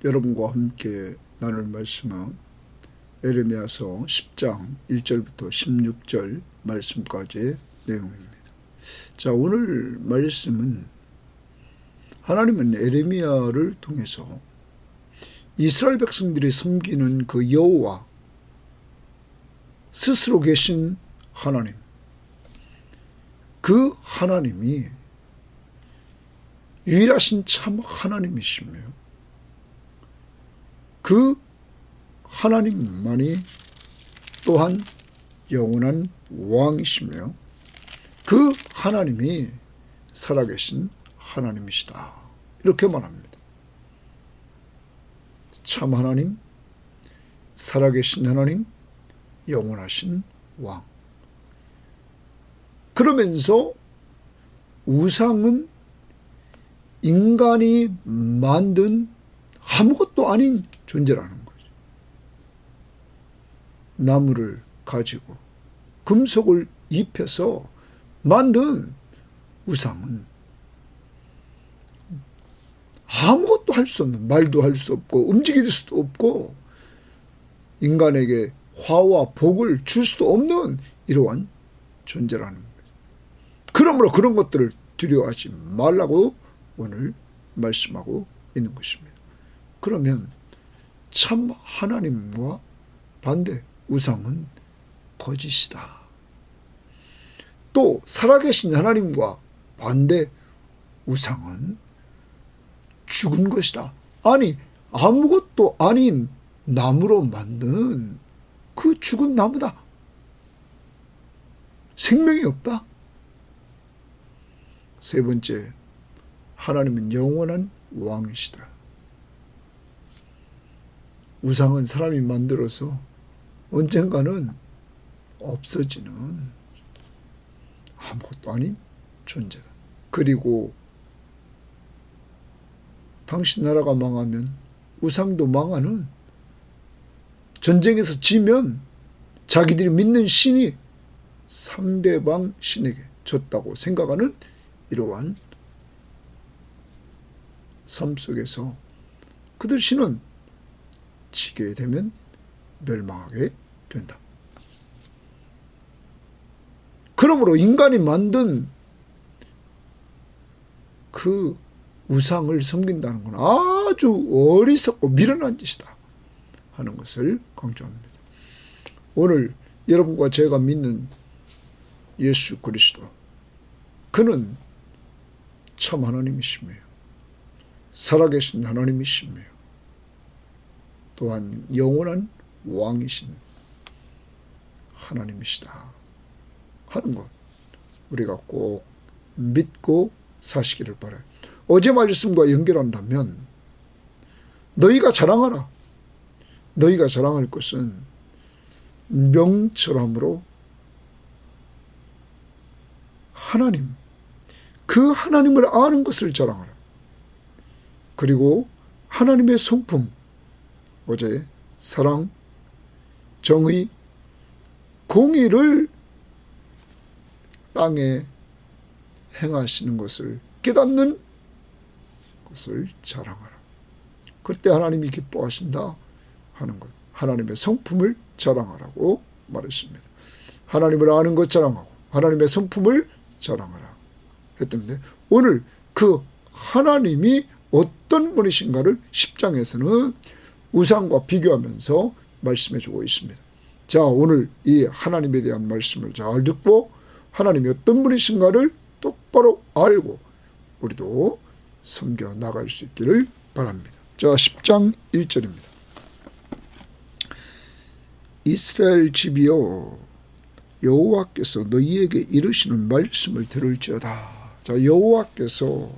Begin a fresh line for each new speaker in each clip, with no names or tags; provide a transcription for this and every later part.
여러분과 함께 나눌 말씀은 에레미야서 10장 1절부터 16절 말씀까지의 내용입니다. 자, 오늘 말씀은 하나님은 에레미야를 통해서 이스라엘 백성들이 섬기는 그 여호와 스스로 계신 하나님, 그 하나님이 유일하신 참 하나님이시며 그 하나님만이 또한 영원한 왕이시며 그 하나님이 살아계신 하나님이시다, 이렇게 말합니다. 참 하나님, 살아계신 하나님, 영원하신 왕. 그러면서 우상은 인간이 만든 아무것도 아닌 존재라는 거죠. 나무를 가지고 금속을 입혀서 만든 우상은 아무것도 할 수 없는, 말도 할 수 없고 움직일 수도 없고 인간에게 화와 복을 줄 수도 없는 이러한 존재라는 거죠. 그러므로 그런 것들을 두려워하지 말라고 오늘 말씀하고 있는 것입니다. 그러면 참 하나님과 반대 우상은 거짓이다. 또 살아계신 하나님과 반대 우상은 죽은 것이다. 아니, 아무것도 아닌 나무로 만든 그 죽은 나무다. 생명이 없다. 세 번째, 하나님은 영원한 왕이시다. 우상은 사람이 만들어서 언젠가는 없어지는 아무것도 아닌 존재다. 그리고 당신 나라가 망하면 우상도 망하는, 전쟁에서 지면 자기들이 믿는 신이 상대방 신에게 졌다고 생각하는 이러한 삶 속에서 그들 신은 지게 되면 멸망하게 된다. 그러므로 인간이 만든 그 우상을 섬긴다는 건 아주 어리석고 미련한 짓이다 하는 것을 강조합니다. 오늘 여러분과 제가 믿는 예수 그리스도, 그는 참 하나님이시며 살아계신 하나님이시며 또한 영원한 왕이신 하나님이시다 하는 것, 우리가 꼭 믿고 사시기를 바라요. 어제 말씀과 연결한다면 너희가 자랑하라. 너희가 자랑할 것은 명철함으로 하나님, 그 하나님을 아는 것을 자랑하라. 그리고 하나님의 성품, 어제 사랑, 정의, 공의를 땅에 행하시는 것을 깨닫는 것을 자랑하라. 그때 하나님이 기뻐하신다 하는 것, 하나님의 성품을 자랑하라고 말했습니다. 하나님을 아는 것 자랑하고 하나님의 성품을 자랑하라 했던데, 오늘 그 하나님이 어떤 분이신가를 10장에서는 우상과 비교하면서 말씀해 주고 있습니다. 자, 오늘 이 하나님에 대한 말씀을 잘 듣고 하나님이 어떤 분이신가를 똑바로 알고 우리도 섬겨 나갈 수 있기를 바랍니다. 자, 10장 1절입니다. 이스라엘 집이여, 여호와께서 너희에게 이르시는 말씀을 들을지어다. 자, 여호와께서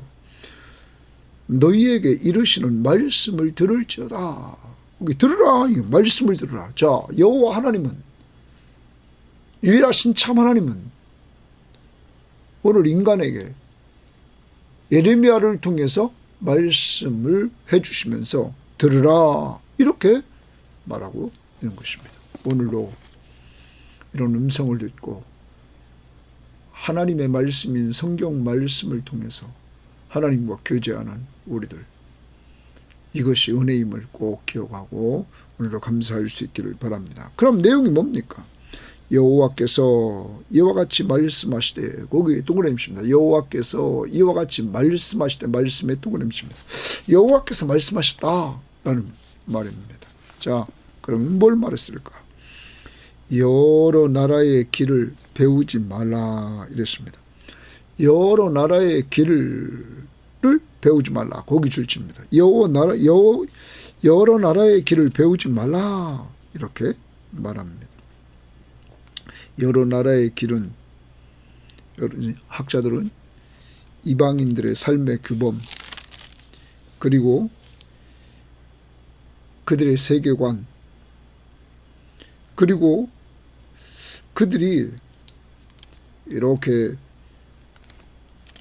너희에게 이르시는 말씀을 들을지어다. 여기 들으라, 말씀을 들으라. 자, 여호와 하나님은, 유일하신 참 하나님은 오늘 인간에게 에레미야를 통해서 말씀을 해주시면서 들으라, 이렇게 말하고 있는 것입니다. 오늘도 이런 음성을 듣고 하나님의 말씀인 성경 말씀을 통해서 하나님과 교제하는 우리들, 이것이 은혜임을 꼭 기억하고 오늘도 감사할 수 있기를 바랍니다. 그럼 내용이 뭡니까? 여호와께서 이와 같이 말씀하시되, 거기 동그라미입니다. 여호와께서 이와 같이 말씀하시되, 말씀에 동그라미입니다. 여호와께서 말씀하셨다라는 말입니다. 자, 그럼 뭘 말했을까? 여러 나라의 길을 배우지 말라 이랬습니다. 여러 나라의 길을 배우지 말라. 거기 줄칩니다. 여러 나라의 길을 배우지 말라 이렇게 말합니다. 여러 나라의 길은 학자들은 이방인들의 삶의 규범, 그리고 그들의 세계관, 그리고 그들이 이렇게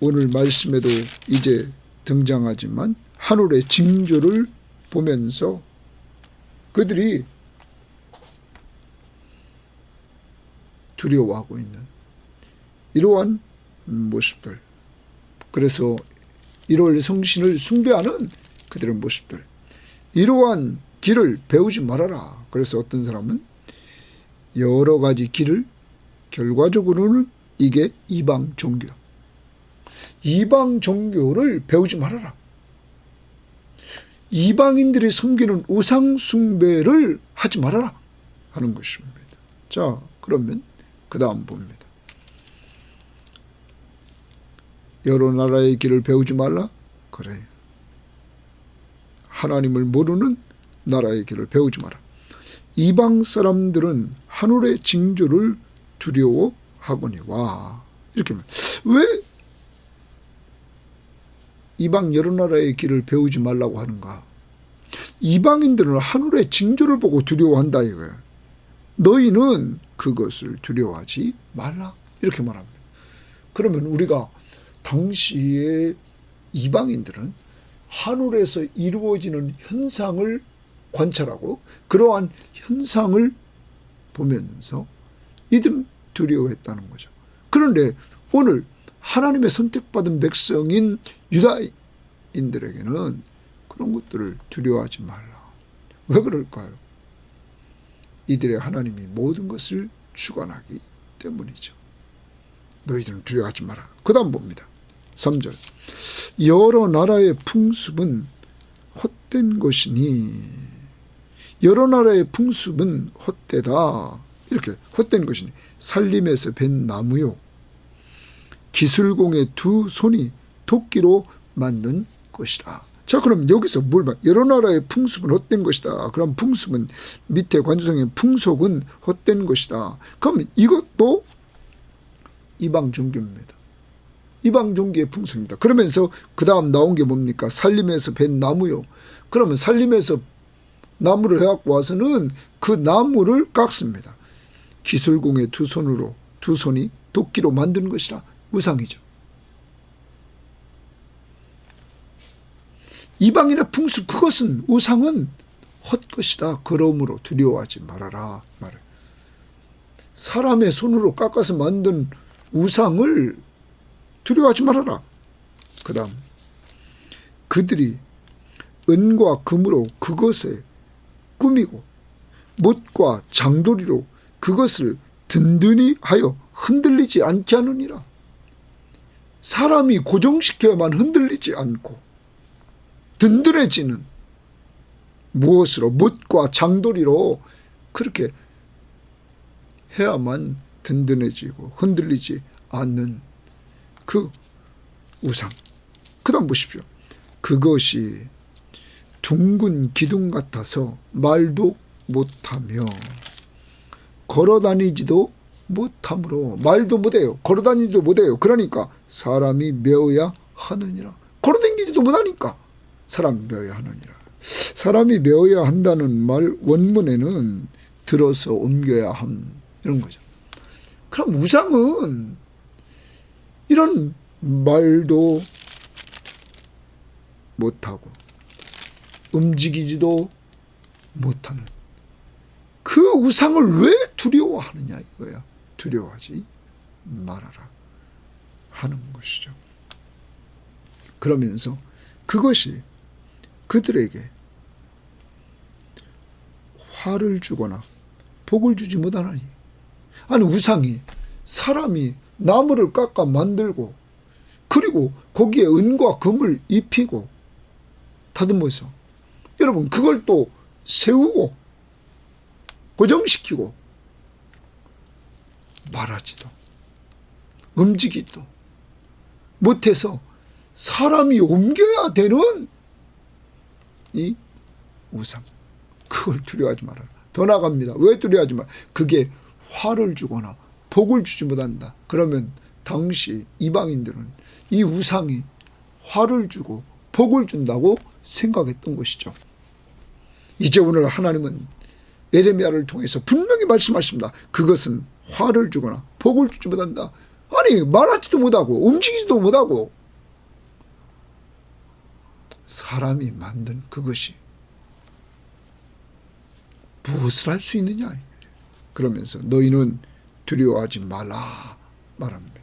오늘 말씀에도 이제 등장하지만 하늘의 징조를 보면서 그들이 두려워하고 있는 이러한 모습들, 그래서 이럴 성신을 숭배하는 그들의 모습들, 이러한 길을 배우지 말아라. 그래서 어떤 사람은 여러 가지 길을, 결과적으로는 이게 이방 종교, 이방 종교를 배우지 말아라. 이방인들이 섬기는 우상 숭배를 하지 말아라 하는 것입니다. 자, 그러면 그 다음 봅니다. 여러 나라의 길을 배우지 말라? 그래. 하나님을 모르는 나라의 길을 배우지 마라. 이방 사람들은 하늘의 징조를 두려워하거니와. 이렇게 왜 이방 여러 나라의 길을 배우지 말라고 하는가? 이방인들은 하늘의 징조를 보고 두려워한다 이거예요. 너희는 그것을 두려워하지 말라 이렇게 말합니다. 그러면 우리가 당시의 이방인들은 하늘에서 이루어지는 현상을 관찰하고 그러한 현상을 보면서 이들은 두려워했다는 거죠. 그런데 오늘 하나님의 선택받은 백성인 유다인들에게는 그런 것들을 두려워하지 말라. 왜 그럴까요? 이들의 하나님이 모든 것을 주관하기 때문이죠. 너희들은 두려워하지 마라. 그 다음 봅니다. 3절. 여러 나라의 풍습은 헛된 것이니, 여러 나라의 풍습은 헛되다. 이렇게 헛된 것이니 살림에서 벤 나무요, 기술공의 두 손이 도끼로 만든 것이다. 자, 그럼 여기서 뭘 봐? 여러 나라의 풍습은 헛된 것이다. 그럼 풍습은 밑에 관주성의 풍속은 헛된 것이다. 그럼 이것도 이방 종교입니다. 이방 종교의 풍습입니다. 그러면서 그 다음 나온 게 뭡니까? 살림에서 벤 나무요. 그러면 살림에서 나무를 해갖고 와서는 그 나무를 깎습니다. 기술공의 두 손이 도끼로 만든 것이라. 우상이죠. 이방인의 풍습, 그것은 우상은 헛것이다. 그러므로 두려워하지 말아라 말을. 사람의 손으로 깎아서 만든 우상을 두려워하지 말아라. 그 다음 그들이 은과 금으로 그것에 꾸미고 못과 장도리로 그것을 든든히 하여 흔들리지 않게 하느니라. 사람이 고정시켜야만 흔들리지 않고 든든해지는 무엇으로? 못과 장도리로 그렇게 해야만 든든해지고 흔들리지 않는 그 우상. 그 다음 보십시오. 그것이 둥근 기둥 같아서 말도 못하며 걸어다니지도 못하므로. 말도 못해요. 걸어다니지도 못해요. 그러니까 사람이 메어야 하느니라. 걸어다니지도 못하니까 사람이 메어야 하느니라. 사람이 메어야 한다는 말 원문에는 들어서 옮겨야 함 이런 거죠. 그럼 우상은 이런 말도 못하고 움직이지도 못하는 그 우상을 왜 두려워하느냐 이거야. 두려워하지 말아라 하는 것이죠. 그러면서 그것이 그들에게 화를 주거나 복을 주지 못하나니. 아니 우상이 사람이 나무를 깎아 만들고 그리고 거기에 은과 금을 입히고 다듬어서 여러분 그걸 또 세우고 고정시키고 말하지도 움직이지도 못해서 사람이 옮겨야 되는 이 우상, 그걸 두려워하지 말아라. 더 나갑니다. 왜 두려워하지 말아라? 그게 화를 주거나 복을 주지 못한다. 그러면 당시 이방인들은 이 우상이 화를 주고 복을 준다고 생각했던 것이죠. 이제 오늘 하나님은 예레미야를 통해서 분명히 말씀하십니다. 그것은 화를 주거나 복을 주지 못한다. 아니 말하지도 못하고 움직이지도 못하고 사람이 만든 그것이 무엇을 할 수 있느냐. 그러면서 너희는 두려워하지 말라 말합니다.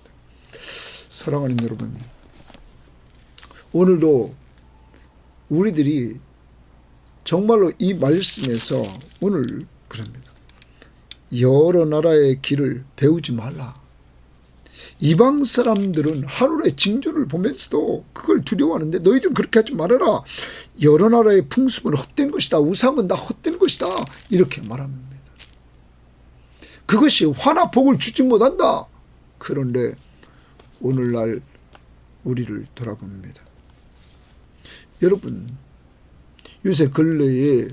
사랑하는 여러분, 오늘도 우리들이 정말로 이 말씀에서 오늘 그럽니다. 여러 나라의 길을 배우지 말라. 이방 사람들은 하루의 징조를 보면서도 그걸 두려워하는데 너희들은 그렇게 하지 말아라. 여러 나라의 풍습은 헛된 것이다. 우상은 다 헛된 것이다. 이렇게 말합니다. 그것이 화나 복을 주지 못한다. 그런데 오늘날 우리를 돌아봅니다. 여러분, 요새 근래에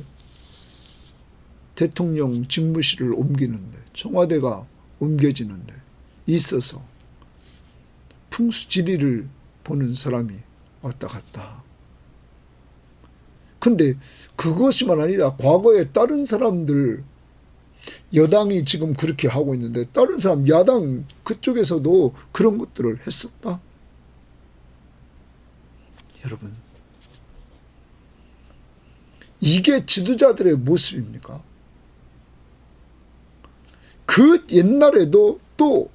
대통령 집무실을 옮기는데, 청와대가 옮겨지는데 있어서 풍수지리를 보는 사람이 왔다 갔다. 근데 그것이만 아니다. 과거에 다른 사람들, 여당이 지금 그렇게 하고 있는데 다른 사람, 야당 그쪽에서도 그런 것들을 했었다. 여러분, 이게 지도자들의 모습입니까? 그 옛날에도 또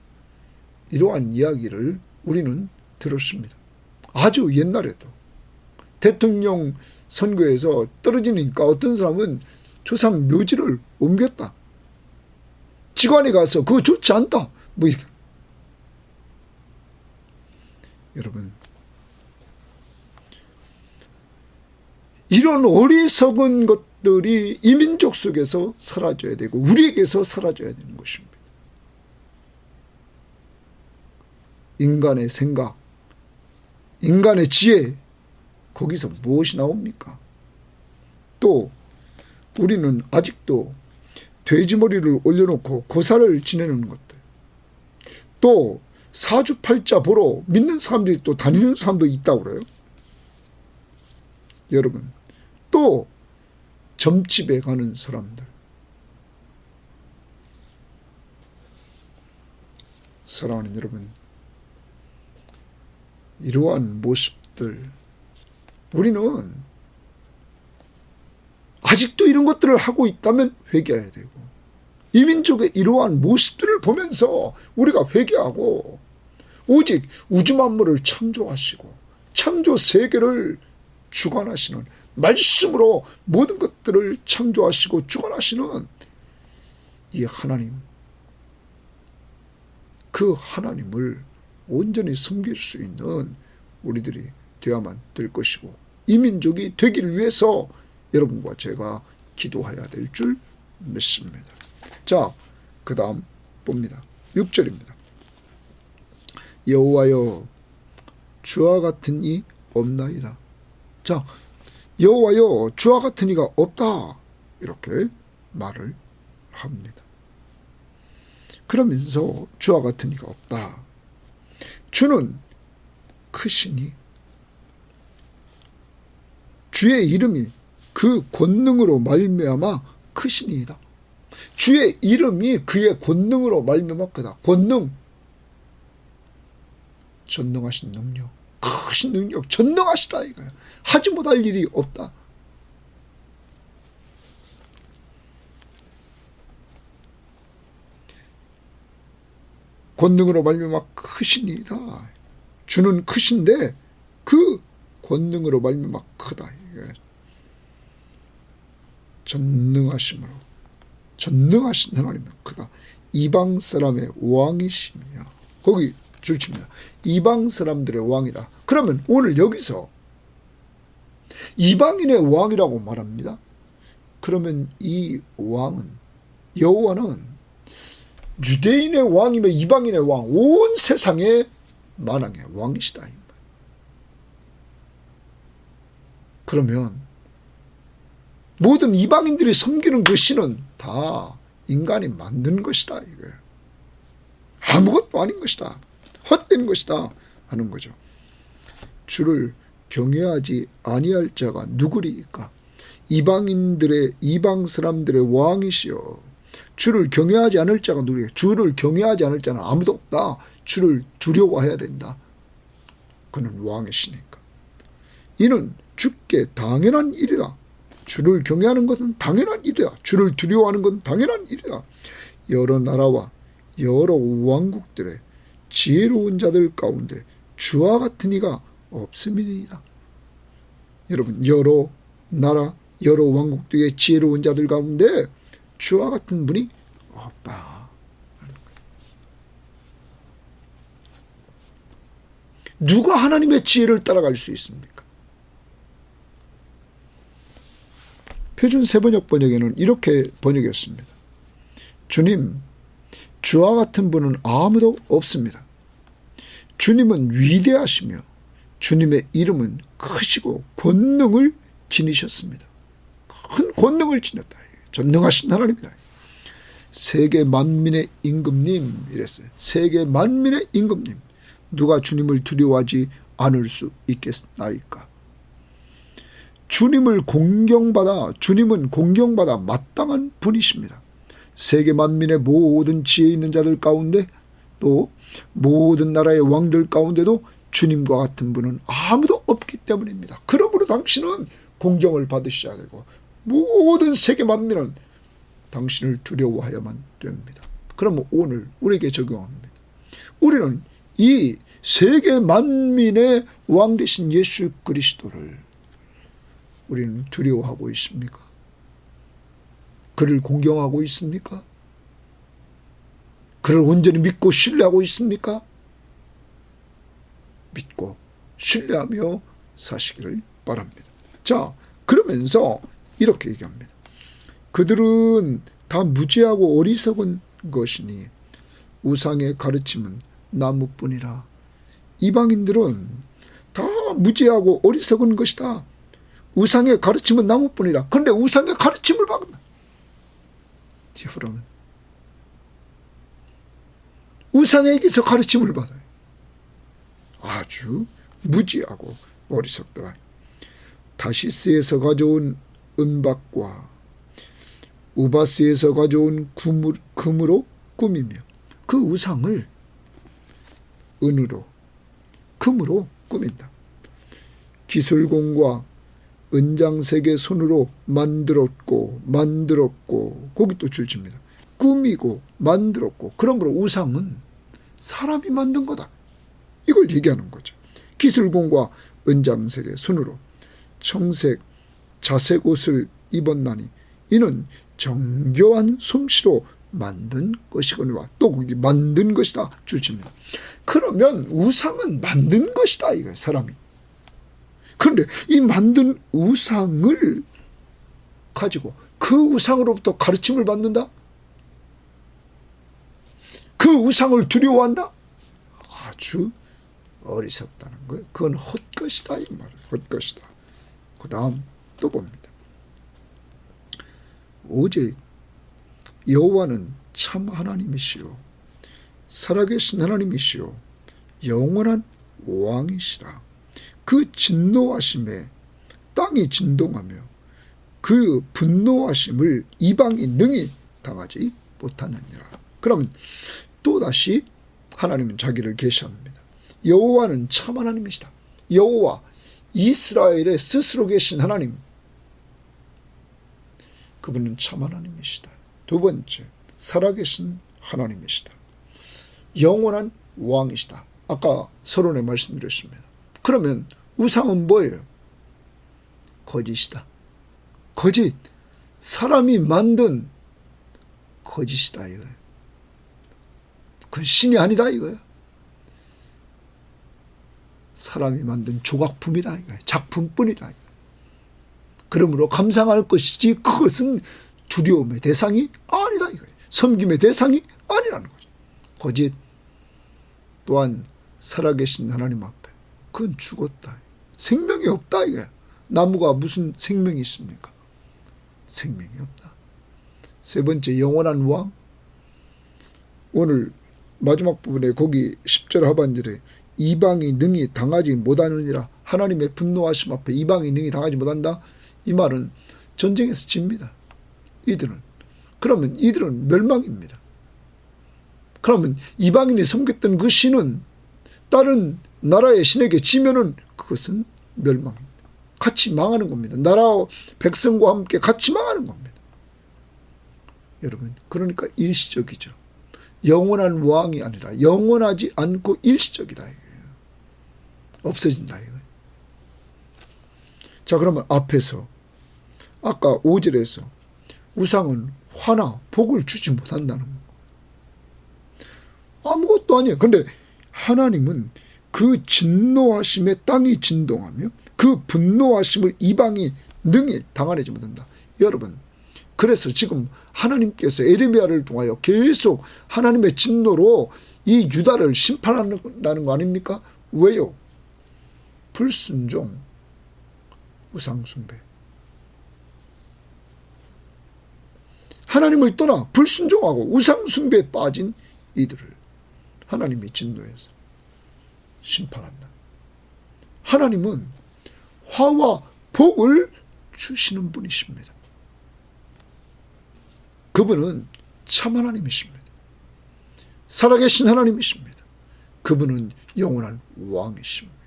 이러한 이야기를 우리는 들었습니다. 아주 옛날에도 대통령 선거에서 떨어지니까 어떤 사람은 조상 묘지를 옮겼다. 직관에 가서 그거 좋지 않다. 뭐 이렇게. 여러분, 이런 어리석은 것들이 이민족 속에서 사라져야 되고 우리에게서 사라져야 되는 것입니다. 인간의 생각, 인간의 지혜, 거기서 무엇이 나옵니까? 또 우리는 아직도 돼지머리를 올려놓고 고사를 지내는 것들, 또 사주팔자 보러 믿는 사람들이 또 다니는 사람도 있다고 그래요. 여러분, 또 점집에 가는 사람들, 사랑하는 여러분, 이러한 모습들, 우리는 아직도 이런 것들을 하고 있다면 회개해야 되고, 이민족의 이러한 모습들을 보면서 우리가 회개하고 오직 우주 만물을 창조하시고 창조 세계를 주관하시는, 말씀으로 모든 것들을 창조하시고 주관하시는 이 하나님, 그 하나님을 온전히 섬길 수 있는 우리들이 되어야만 될 것이고, 이 민족이 되기를 위해서 여러분과 제가 기도해야 될 줄 믿습니다. 자, 그 다음 봅니다. 6절입니다. 여호와여, 주와 같은 이 없나이다. 자, 여호와여, 주와 같은 이가 없다. 이렇게 말을 합니다. 그러면서 주와 같은 이가 없다. 주는 크시니 주의 이름이 그 권능으로 말미암아 크시니이다. 주의 이름이 그의 권능으로 말미암아 크다. 권능, 전능하신 능력, 크신 능력, 전능하시다 이거야. 하지 못할 일이 없다. 권능으로 말미암아 크시니이다. 주는 크신데 그 권능으로 말미암아 크다. 이게 전능하심으로 전능하신 하나님은 그가 이방 사람의 왕이시며, 거기 줄칩니다. 이방 사람들의 왕이다. 그러면 오늘 여기서 이방인의 왕이라고 말합니다. 그러면 이 왕은, 여호와는 유대인의 왕이며 이방인의 왕, 온 세상의 만왕의 왕이시다. 그러면 모든 이방인들이 섬기는 그 신은 다 인간이 만든 것이다, 이거예요. 아무것도 아닌 것이다, 헛된 것이다 하는 거죠. 주를 경외하지 아니할 자가 누구리이까? 이방 사람들의 왕이시여. 주를 경외하지 않을 자가 누구리이까? 주를 경외하지 않을 자는 아무도 없다. 주를 두려워해야 된다. 그는 왕이시니까. 이는 주께 당연한 일이다. 주를 경외하는 것은 당연한 일이다. 주를 두려워하는 것은 당연한 일이다. 여러 나라와 여러 왕국들의 지혜로운 자들 가운데 주와 같은 이가 없음이니이다. 여러분, 여러 나라 여러 왕국들의 지혜로운 자들 가운데 주와 같은 분이 없다. 누가 하나님의 지혜를 따라갈 수 있습니까? 표준 세번역 번역에는 이렇게 번역했습니다. 주님, 주와 같은 분은 아무도 없습니다. 주님은 위대하시며 주님의 이름은 크시고 권능을 지니셨습니다. 큰 권능을 지녔다. 전능하신 하나님이다. 세계 만민의 임금님, 이랬어요. 세계 만민의 임금님, 누가 주님을 두려워하지 않을 수 있겠나이까? 주님은 공경받아 마땅한 분이십니다. 세계 만민의 모든 지혜 있는 자들 가운데, 또 모든 나라의 왕들 가운데도 주님과 같은 분은 아무도 없기 때문입니다. 그러므로 당신은 공경을 받으셔야 되고 모든 세계 만민은 당신을 두려워하여만 됩니다. 그러면 오늘 우리에게 적용합니다. 우리는 이 세계 만민의 왕 되신 예수 그리스도를 우리는 두려워하고 있습니까? 그를 공경하고 있습니까? 그를 온전히 믿고 신뢰하고 있습니까? 믿고 신뢰하며 사시기를 바랍니다. 자, 그러면서 이렇게 얘기합니다. 그들은 다 무지하고 어리석은 것이니 우상의 가르침은 나무뿐이라. 이방인들은 다 무지하고 어리석은 것이다. 우상의 가르침은 나무뿐이라. 그런데 우상의 가르침을 받는다. 여러분, 우상에게서 가르침을 받아요. 아주 무지하고 어리석더라. 다시스에서 가져온 은박과 우바스에서 가져온 금으로 꾸미며 그 우상을 은으로 금으로 꾸민다. 기술공과 은장색의 손으로 만들었고 거기 또 줄칩니다. 꾸미고 만들었고, 그러므로 우상은 사람이 만든 거다. 이걸 얘기하는 거죠. 기술공과 은장색의 손으로 청색 자색 옷을 입었나니 이는 정교한 솜씨로 만든 것이거니와, 또 거기 만든 것이다 줄칩니다. 그러면 우상은 만든 것이다, 이거예요, 사람이. 그런데 이 만든 우상을 가지고 그 우상으로부터 가르침을 받는다? 그 우상을 두려워한다? 아주 어리석다는 거예요. 그건 헛것이다, 이 말이에요. 헛것이다. 그 다음 또 봅니다. 오직 여호와는 참 하나님이시요 살아계신 하나님이시요 영원한 왕이시라. 그 진노하심에 땅이 진동하며 그 분노하심을 이방이 능히 당하지 못하느니라. 그러면 또다시 하나님은 자기를 계시합니다. 여호와는 참 하나님이시다. 여호와, 이스라엘의 스스로 계신 하나님, 그분은 참 하나님이시다. 두 번째, 살아계신 하나님이시다. 영원한 왕이시다. 아까 서론에 말씀드렸습니다. 그러면 우상은 뭐예요? 거짓이다. 거짓. 사람이 만든 거짓이다 이거예요. 그건 신이 아니다 이거예요. 사람이 만든 조각품이다 이거예요. 작품뿐이다 이거예요. 그러므로 감상할 것이지 그것은 두려움의 대상이 아니다 이거예요. 섬김의 대상이 아니라는 거죠. 거짓 또한 살아계신 하나님 앞에 그건 죽었다. 생명이 없다 이거예요. 나무가 무슨 생명이 있습니까? 생명이 없다. 세 번째, 영원한 왕. 오늘 마지막 부분에 거기 10절 하반절에 이방이 능히 당하지 못하느니라. 하나님의 분노하심 앞에 이방이 능히 당하지 못한다. 이 말은 전쟁에서 집니다. 이들은. 그러면 이들은 멸망입니다. 그러면 이방인이 섬겼던 그 신은 다른 나라의 신에게 지면은 그것은 멸망입니다. 같이 망하는 겁니다. 나라와 백성과 함께 같이 망하는 겁니다. 여러분, 그러니까 일시적이죠. 영원한 왕이 아니라 영원하지 않고 일시적이다 이거예요. 없어진다 이거예요. 자, 그러면 앞에서 아까 5절에서 우상은 화나 복을 주지 못한다는 거. 아무것도 아니에요. 그런데 하나님은 그 진노하심에 땅이 진동하며 그 분노하심을 이방이 능히 당하지 못한다. 여러분, 그래서 지금 하나님께서 에레미야를 통하여 계속 하나님의 진노로 이 유다를 심판한다는 거 아닙니까? 왜요? 불순종, 우상숭배. 하나님을 떠나 불순종하고 우상숭배에 빠진 이들을 하나님이 진노해서 심판한다. 하나님은 화와 복을 주시는 분이십니다. 그분은 참 하나님이십니다. 살아계신 하나님이십니다. 그분은 영원한 왕이십니다.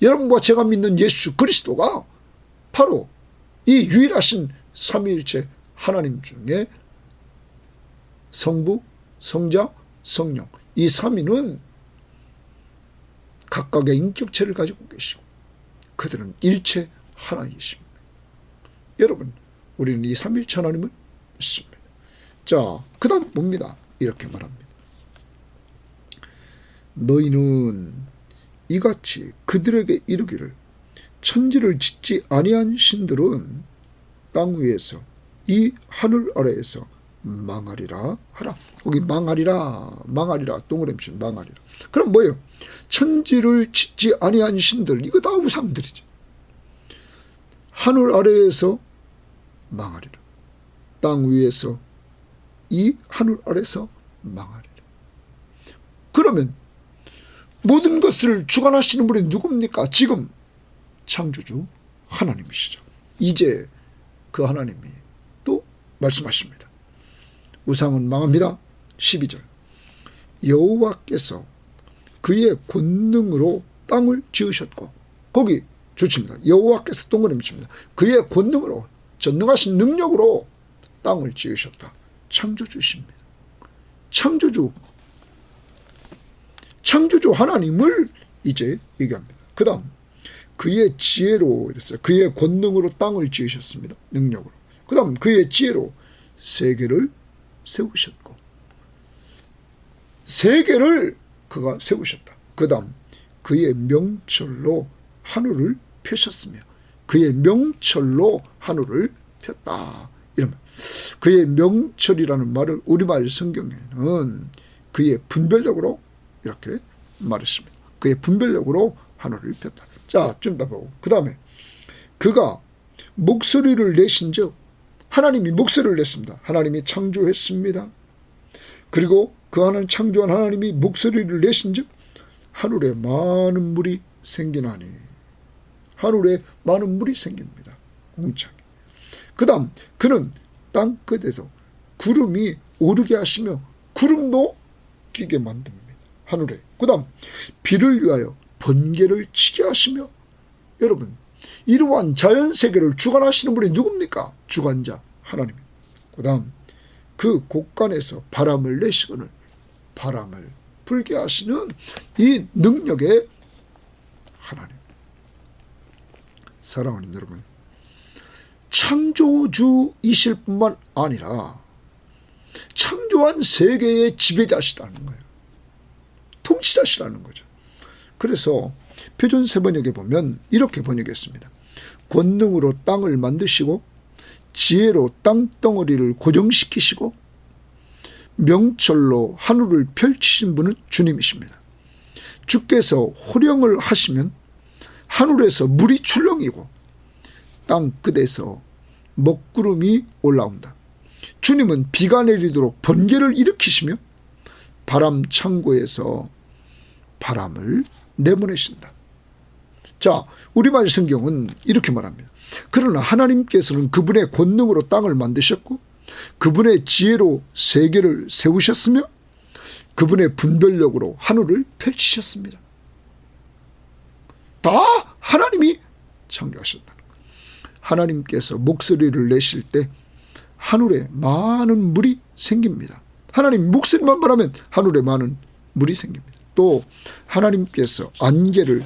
여러분과 제가 믿는 예수 그리스도가 바로 이 유일하신 삼위일체 하나님 중에 성부, 성자, 성령, 이 삼위는 각각의 인격체를 가지고 계시고 그들은 일체 하나이십니다. 여러분, 우리는 이 삼위일체 하나님을 믿습니다. 자, 그 다음 봅니다. 이렇게 말합니다. 너희는 이같이 그들에게 이르기를 천지를 짓지 아니한 신들은 땅 위에서 이 하늘 아래에서 망하리라 하라. 거기 망하리라 동그라미 망하리라. 그럼 뭐예요? 천지를 짓지 아니한 신들, 이거 다 우상들이지. 하늘 아래에서 망하리라. 땅 위에서 이 하늘 아래에서 망하리라. 그러면 모든 것을 주관하시는 분이 누굽니까? 지금 창조주 하나님이시죠. 이제 그 하나님이 또 말씀하십니다. 우상은 망합니다. 12절. 여호와께서 그의 권능으로 땅을 지으셨고, 거기 좋습니다. 여호와께서 동그라미 칩니다. 그의 권능으로, 전능하신 능력으로 땅을 지으셨다. 창조주십니다. 창조주 하나님을 이제 얘기합니다. 그 다음 그의 지혜로 이랬어요. 그의 권능으로 땅을 지으셨습니다. 능력으로. 그 다음 그의 지혜로 세계를 세우셨고, 세계를 그가 세우셨다. 그 다음 그의 명철로 하늘을 펴셨으며, 그의 명철로 하늘을 폈다. 이러면 그의 명철이라는 말을 우리말 성경에는 그의 분별력으로 이렇게 말했습니다. 그의 분별력으로 하늘을 폈다. 자, 좀 더 보고 그 다음에 그가 목소리를 내신 즉, 하나님이 목소리를 냈습니다. 하나님이 창조했습니다. 그리고 그 하나님 창조한 하나님이 목소리를 내신 즉 하늘에 많은 물이 생기나니, 하늘에 많은 물이 생깁니다. 공창. 그 다음 그는 땅 끝에서 구름이 오르게 하시며 구름도 끼게 만듭니다. 하늘에. 그 다음 비를 위하여 번개를 치게 하시며, 여러분, 이러한 자연세계를 주관하시는 분이 누굽니까? 주관자 하나님입니다. 그 다음 그 곳간에서 바람을 내시거늘 바람을 불게 하시는 이 능력의 하나님. 사랑하는 여러분, 창조주이실 뿐만 아니라 창조한 세계의 지배자시라는 거예요. 통치자시라는 거죠. 그래서 표준 세번역에 보면 이렇게 번역했습니다. 권능으로 땅을 만드시고 지혜로 땅덩어리를 고정시키시고 명철로 하늘을 펼치신 분은 주님이십니다. 주께서 호령을 하시면 하늘에서 물이 출렁이고 땅 끝에서 먹구름이 올라온다. 주님은 비가 내리도록 번개를 일으키시며 바람 창고에서 바람을 내보내신다. 자, 우리말 성경은 이렇게 말합니다. 그러나 하나님께서는 그분의 권능으로 땅을 만드셨고 그분의 지혜로 세계를 세우셨으며 그분의 분별력으로 하늘을 펼치셨습니다. 다 하나님이 창조하셨다는 거예요. 하나님께서 목소리를 내실 때 하늘에 많은 물이 생깁니다. 하나님 목소리만 바라면 하늘에 많은 물이 생깁니다. 또 하나님께서 안개를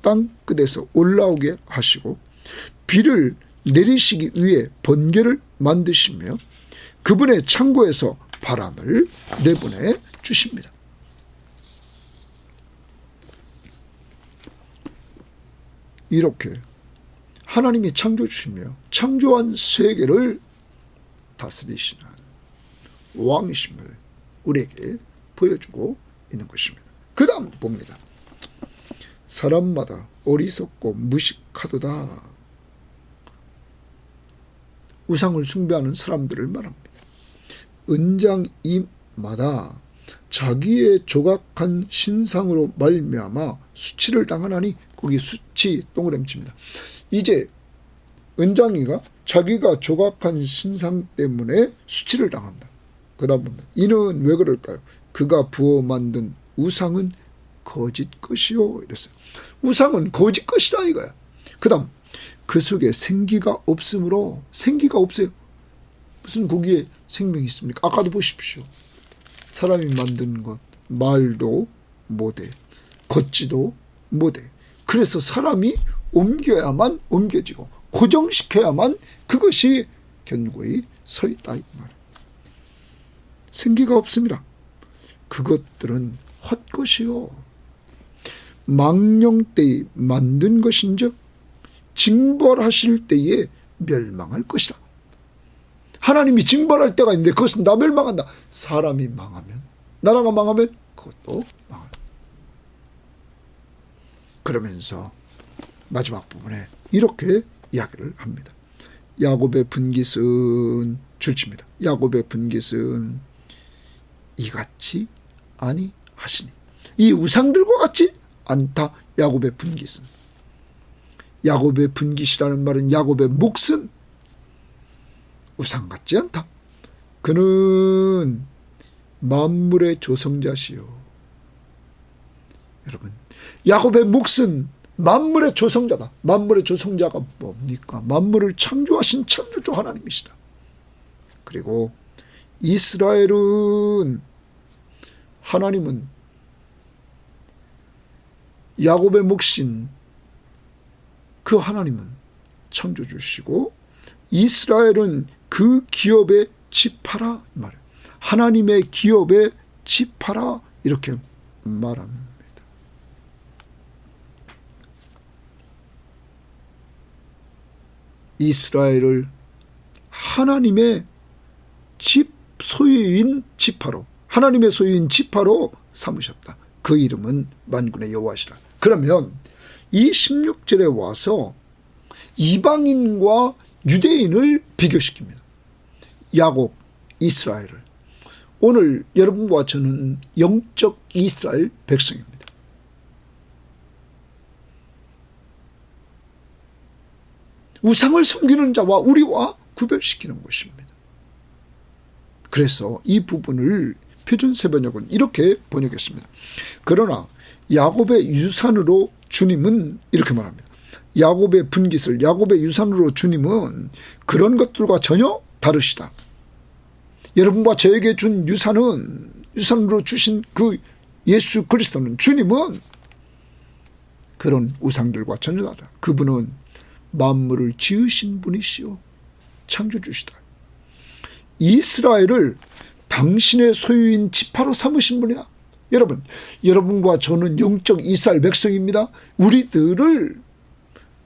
땅 끝에서 올라오게 하시고 비를 내리시기 위해 번개를 만드시며 그분의 창고에서 바람을 내보내 주십니다. 이렇게 하나님이 창조해 주시며 창조한 세계를 다스리시는 왕이심을 우리에게 보여주고 있는 것입니다. 그 다음 봅니다. 사람마다 어리석고 무식하도다. 우상을 숭배하는 사람들을 말합니다. 은장이마다 자기의 조각한 신상으로 말미암아 수치를 당하나니, 거기 수치 동그라미칩니다. 이제 은장이가 자기가 조각한 신상 때문에 수치를 당한다. 그 다음 보면 이는 왜 그럴까요? 그가 부어 만든 우상은 거짓 것이요 이랬어요. 우상은 거짓 것이라 이거야. 그 다음 그 속에 생기가 없으므로, 생기가 없어요. 무슨 거기에 생명이 있습니까? 아까도 보십시오. 사람이 만든 것 말도 못해, 걷지도 못해. 그래서 사람이 옮겨야만 옮겨지고 고정시켜야만 그것이 견고히 서 있다 이 말이에요. 생기가 없습니다. 그것들은 헛것이요 망령 때에 만든 것인즉 징벌하실 때에 멸망할 것이다. 하나님이 징벌할 때가 있는데 그것은 다 멸망한다. 사람이 망하면, 나라가 망하면 그것도 망한다. 그러면서 마지막 부분에 이렇게 이야기를 합니다. 야곱의 분깃은 줄칩니다. 야곱의 분깃은 이같이 아니하시니, 이 우상들과 같지 않다. 야곱의 분깃은, 야곱의 분깃이라는 말은 야곱의 몫은 우상 같지 않다. 그는 만물의 조성자시요. 여러분, 야곱의 몫은 만물의 조성자다. 만물의 조성자가 뭡니까? 만물을 창조하신 창조주 하나님이시다. 그리고 이스라엘은, 하나님은 야곱의 몫인 그 하나님은 창조주시고 이스라엘은 그 기업의 지파라 말이에요. 하나님의 기업의 지파라 이렇게 말합니다. 이스라엘을 하나님의 집 소유인 지파로, 하나님의 소유인 지파로 삼으셨다. 그 이름은 만군의 여호와시라. 그러면 이 16절에 와서 이방인과 유대인을 비교시킵니다. 야곱, 이스라엘을. 오늘 여러분과 저는 영적 이스라엘 백성입니다. 우상을 섬기는 자와 우리와 구별시키는 것입니다. 그래서 이 부분을 표준 세번역은 이렇게 번역했습니다. 그러나 야곱의 유산으로 주님은 이렇게 말합니다. 야곱의 분깃을 야곱의 유산으로 주님은 그런 것들과 전혀 다르시다. 여러분과 저에게 준 유산은, 유산으로 주신 그 예수 그리스도는, 주님은 그런 우상들과 전혀 다르다. 그분은 만물을 지으신 분이시요 창조주시다. 이스라엘을 당신의 소유인 지파로 삼으신 분이다. 여러분, 여러분과 저는 영적 이스라엘 백성입니다. 우리들을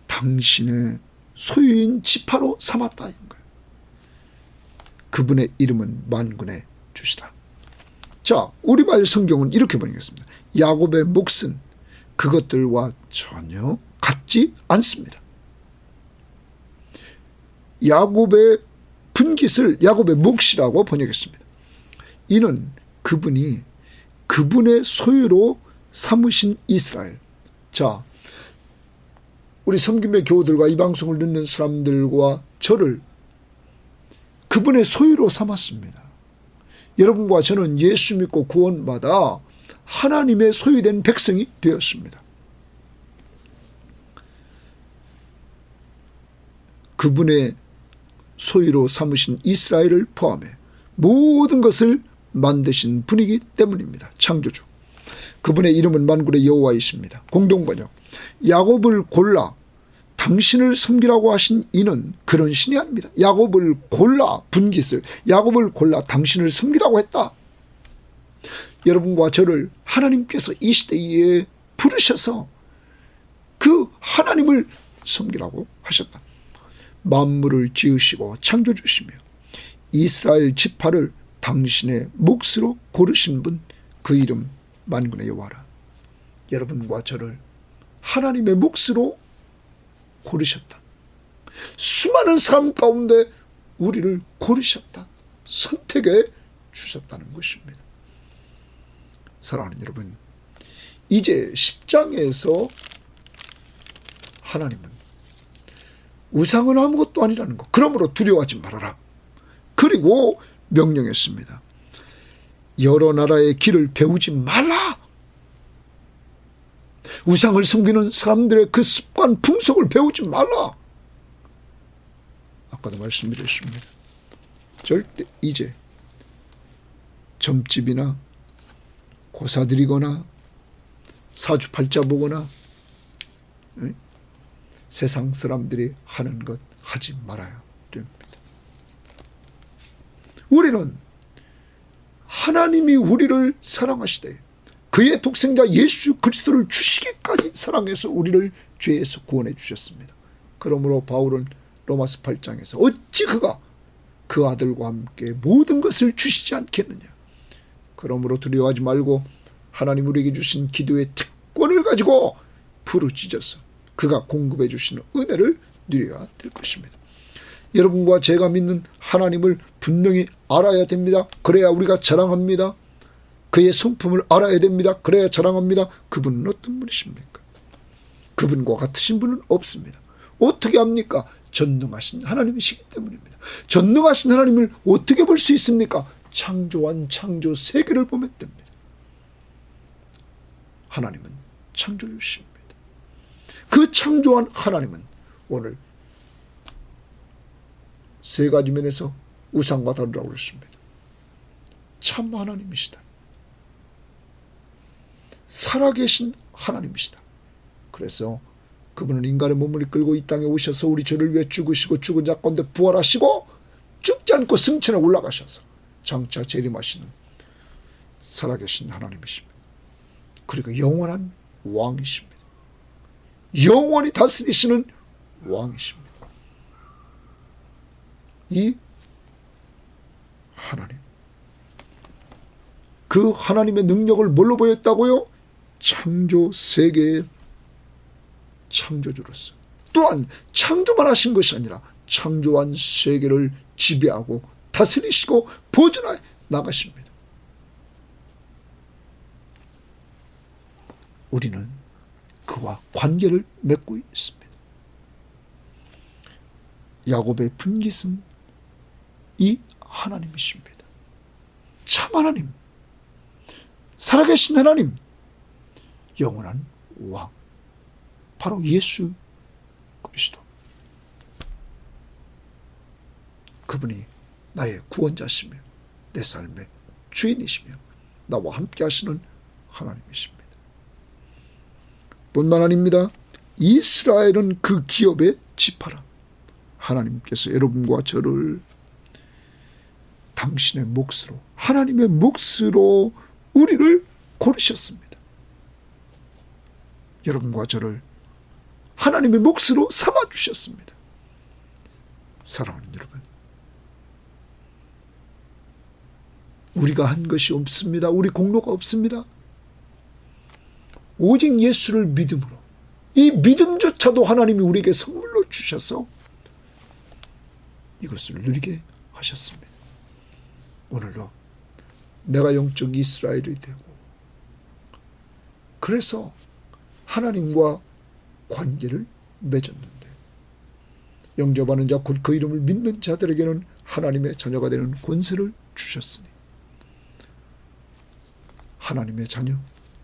당신의 소유인 지파로 삼았다. 거예요. 그분의 이름은 만군의 주시다. 자, 우리말 성경은 이렇게 번역했습니다. 야곱의 몫은 그것들과 전혀 같지 않습니다. 야곱의 분깃을 야곱의 몫이라고 번역했습니다. 이는 그분이 그분의 소유로 삼으신 이스라엘. 자, 우리 섬김의 교우들과 이 방송을 듣는 사람들과 저를 그분의 소유로 삼았습니다. 여러분과 저는 예수 믿고 구원받아 하나님의 소유된 백성이 되었습니다. 그분의 소유로 삼으신 이스라엘을 포함해 모든 것을 만드신 분이기 때문입니다. 창조주. 그분의 이름은 만군의 여호와이십니다. 공동번역. 야곱을 골라 당신을 섬기라고 하신 이는 그런 신이 아닙니다. 야곱을 골라 분깃을 야곱을 골라 당신을 섬기라고 했다. 여러분과 저를 하나님께서 이 시대에 부르셔서 그 하나님을 섬기라고 하셨다. 만물을 지으시고 창조주시며 이스라엘 지파를 당신의 몫으로 고르신 분, 그 이름 만군의 여호와라. 여러분과 저를 하나님의 몫으로 고르셨다. 수많은 사람 가운데 우리를 고르셨다. 선택해 주셨다는 것입니다. 사랑하는 여러분, 이제 10장에서 하나님은 우상은 아무것도 아니라는 것, 그러므로 두려워하지 말아라. 그리고 명령했습니다. 여러 나라의 길을 배우지 말라. 우상을 섬기는 사람들의 그 습관, 풍속을 배우지 말라. 아까도 말씀드렸습니다. 절대 이제 점집이나 고사드리거나 사주팔자 보거나 세상 사람들이 하는 것 하지 말아야 됩니다. 우리는 하나님이 우리를 사랑하시되 그의 독생자 예수 그리스도를 주시기까지 사랑해서 우리를 죄에서 구원해 주셨습니다. 그러므로 바울은 로마서 8장에서 어찌 그가 그 아들과 함께 모든 것을 주시지 않겠느냐. 그러므로 두려워하지 말고 하나님 우리에게 주신 기도의 특권을 가지고 부르짖어서 그가 공급해 주시는 은혜를 누려야 될 것입니다. 여러분과 제가 믿는 하나님을 분명히 알아야 됩니다. 그래야 우리가 자랑합니다. 그의 성품을 알아야 됩니다. 그래야 자랑합니다. 그분은 어떤 분이십니까? 그분과 같으신 분은 없습니다. 어떻게 합니까? 전능하신 하나님이시기 때문입니다. 전능하신 하나님을 어떻게 볼 수 있습니까? 창조한 창조 세계를 보면 됩니다. 하나님은 창조주십니다. 그 창조한 하나님은 오늘 세 가지 면에서 우상과 다르다고 그랬습니다. 참 하나님이시다. 살아계신 하나님이시다. 그래서 그분은 인간의 몸을 이끌고 이 땅에 오셔서 우리 죄를 위해 죽으시고 죽은 자 가운데 부활하시고 죽지 않고 승천에 올라가셔서 장차 재림하시는 살아계신 하나님이십니다. 그리고 영원한 왕이십니다. 영원히 다스리시는 왕이십니다. 이 하나님, 그 하나님의 능력을 뭘로 보였다고요? 창조 세계의 창조주로서, 또한 창조만 하신 것이 아니라 창조한 세계를 지배하고 다스리시고 보존해 나가십니다. 우리는 그와 관계를 맺고 있습니다. 야곱의 분깃은 이 하나님이십니다. 참 하나님, 살아계신 하나님, 영원한 왕, 바로 예수 그리스도. 그분이 나의 구원자시며 내 삶의 주인이시며 나와 함께 하시는 하나님이십니다. 뿐만 아닙니다. 이스라엘은 그 기업의 지파라. 하나님께서 여러분과 저를 당신의 몫으로 하나님의 몫으로 우리를 고르셨습니다. 여러분과 저를 하나님의 몫으로 삼아주셨습니다. 사랑하는 여러분, 우리가 한 것이 없습니다. 우리 공로가 없습니다. 오직 예수를 믿음으로, 이 믿음조차도 하나님이 우리에게 선물로 주셔서 이것을 누리게 하셨습니다. 오늘도 내가 영적 이스라엘이 되고, 그래서 하나님과 관계를 맺었는데, 영접하는 자 곧 그 이름을 믿는 자들에게는 하나님의 자녀가 되는 권세를 주셨으니, 하나님의 자녀,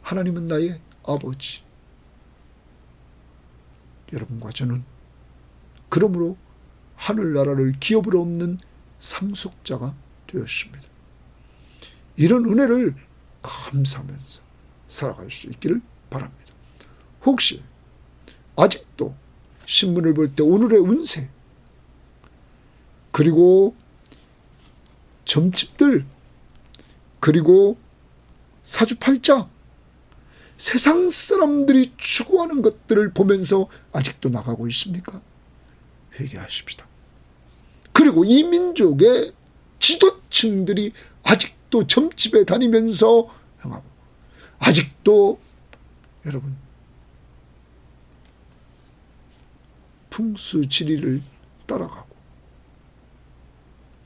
하나님은 나의 아버지. 여러분과 저는 그러므로 하늘나라를 기업으로 얻는 상속자가 되었습니다. 이런 은혜를 감사하면서 살아갈 수 있기를 바랍니다. 혹시 아직도 신문을 볼 때 오늘의 운세, 그리고 점집들, 그리고 사주팔자, 세상 사람들이 추구하는 것들을 보면서 아직도 나가고 있습니까? 회개하십시다. 그리고 이 민족의 지도층들이 아직도 점집에 다니면서 행하고, 아직도 여러분 풍수지리를 따라가고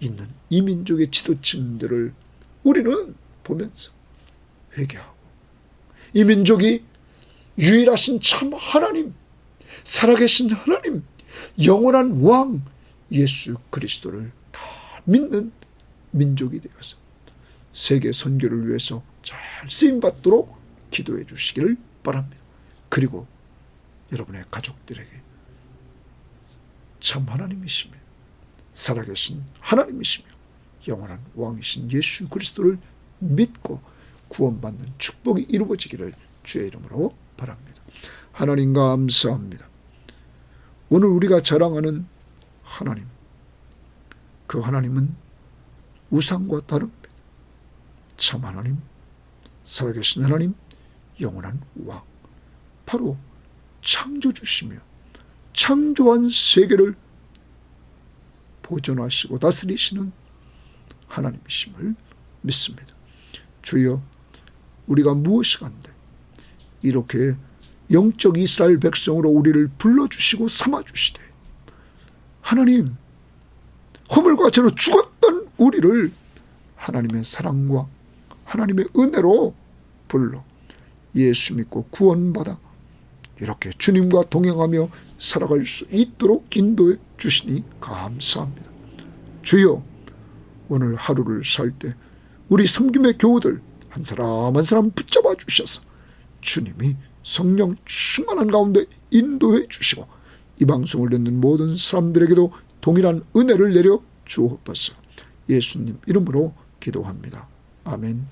있는 이 민족의 지도층들을 우리는 보면서 회개하고, 이 민족이 유일하신 참 하나님, 살아계신 하나님, 영원한 왕 예수 그리스도를 다 믿는 민족이 되어서 세계 선교를 위해서 잘 쓰임받도록 기도해 주시기를 바랍니다. 그리고 여러분의 가족들에게 참 하나님이시며 살아계신 하나님이시며 영원한 왕이신 예수 그리스도를 믿고 구원받는 축복이 이루어지기를 주의 이름으로 바랍니다. 하나님 감사합니다. 오늘 우리가 자랑하는 하나님, 그 하나님은 우상과 다릅니다. 참 하나님, 살아계신 하나님, 영원한 왕, 바로 창조주시며 창조한 세계를 보존하시고 다스리시는 하나님이심을 믿습니다. 주여, 우리가 무엇이간데 이렇게 영적 이스라엘 백성으로 우리를 불러주시고 삼아주시되, 하나님, 허물과 죄로 죽었던 우리를 하나님의 사랑과 하나님의 은혜로 불러 예수 믿고 구원받아 이렇게 주님과 동행하며 살아갈 수 있도록 인도해 주시니 감사합니다. 주여, 오늘 하루를 살 때 우리 섬김의 교우들 한 사람 한 사람 붙잡아 주셔서 주님이 성령 충만한 가운데 인도해 주시고, 이 방송을 듣는 모든 사람들에게도 동일한 은혜를 내려 주옵소서. 예수님 이름으로 기도합니다. 아멘.